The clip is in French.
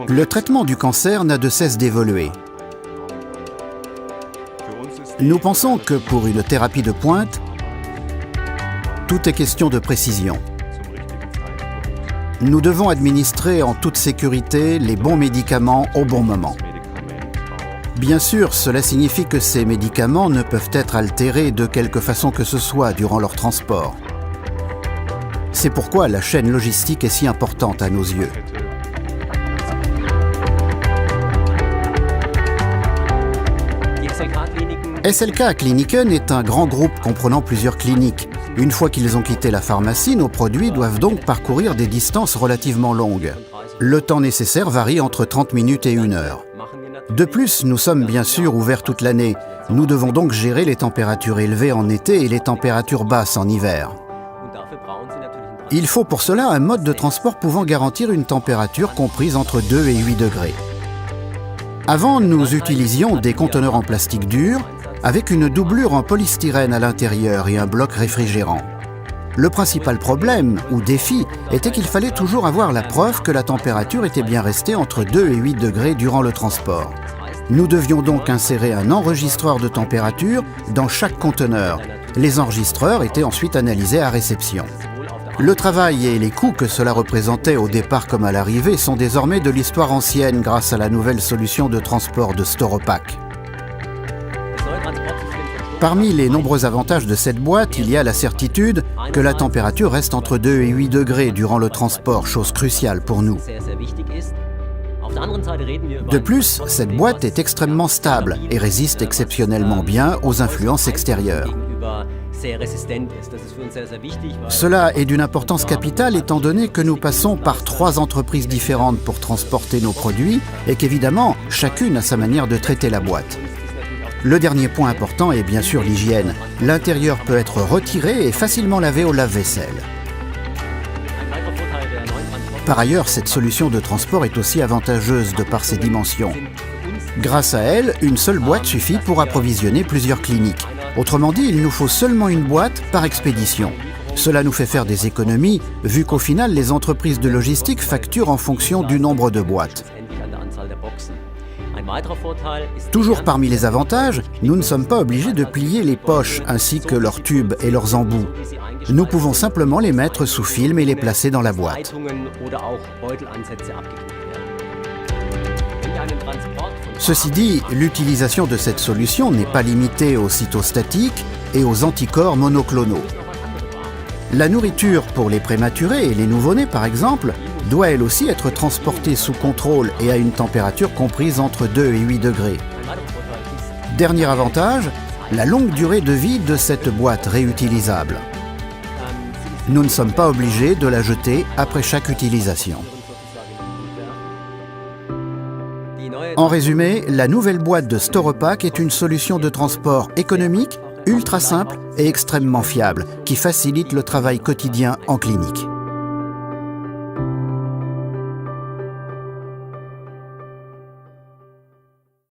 Le traitement du cancer n'a de cesse d'évoluer. Nous pensons que pour une thérapie de pointe, tout est question de précision. Nous devons administrer en toute sécurité les bons médicaments au bon moment. Bien sûr, cela signifie que ces médicaments ne peuvent être altérés de quelque façon que ce soit durant leur transport. C'est pourquoi la chaîne logistique est si importante à nos yeux. SLK Kliniken est un grand groupe comprenant plusieurs cliniques. Une fois qu'ils ont quitté la pharmacie, nos produits doivent donc parcourir des distances relativement longues. Le temps nécessaire varie entre 30 minutes et 1 heure. De plus, nous sommes bien sûr ouverts toute l'année. Nous devons donc gérer les températures élevées en été et les températures basses en hiver. Il faut pour cela un mode de transport pouvant garantir une température comprise entre 2 et 8 degrés. Avant, nous utilisions des conteneurs en plastique dur avec une doublure en polystyrène à l'intérieur et un bloc réfrigérant. Le principal problème, ou défi, était qu'il fallait toujours avoir la preuve que la température était bien restée entre 2 et 8 degrés durant le transport. Nous devions donc insérer un enregistreur de température dans chaque conteneur. Les enregistreurs étaient ensuite analysés à réception. Le travail et les coûts que cela représentait au départ comme à l'arrivée sont désormais de l'histoire ancienne grâce à la nouvelle solution de transport de Storopack. Parmi les nombreux avantages de cette boîte, il y a la certitude que la température reste entre 2 et 8 degrés durant le transport, chose cruciale pour nous. De plus, cette boîte est extrêmement stable et résiste exceptionnellement bien aux influences extérieures. Cela est d'une importance capitale étant donné que nous passons par 3 entreprises différentes pour transporter nos produits et qu'évidemment, chacune a sa manière de traiter la boîte. Le dernier point important est bien sûr l'hygiène. L'intérieur peut être retiré et facilement lavé au lave-vaisselle. Par ailleurs, cette solution de transport est aussi avantageuse de par ses dimensions. Grâce à elle, une seule boîte suffit pour approvisionner plusieurs cliniques. Autrement dit, il nous faut seulement une boîte par expédition. Cela nous fait faire des économies, vu qu'au final, les entreprises de logistique facturent en fonction du nombre de boîtes. Toujours parmi les avantages, nous ne sommes pas obligés de plier les poches ainsi que leurs tubes et leurs embouts. Nous pouvons simplement les mettre sous film et les placer dans la boîte. Ceci dit, l'utilisation de cette solution n'est pas limitée aux cytostatiques et aux anticorps monoclonaux. La nourriture pour les prématurés et les nouveau-nés, par exemple, doit elle aussi être transportée sous contrôle et à une température comprise entre 2 et 8 degrés. Dernier avantage, la longue durée de vie de cette boîte réutilisable. Nous ne sommes pas obligés de la jeter après chaque utilisation. En résumé, la nouvelle boîte de Storopack est une solution de transport économique, ultra simple et extrêmement fiable, qui facilite le travail quotidien en clinique.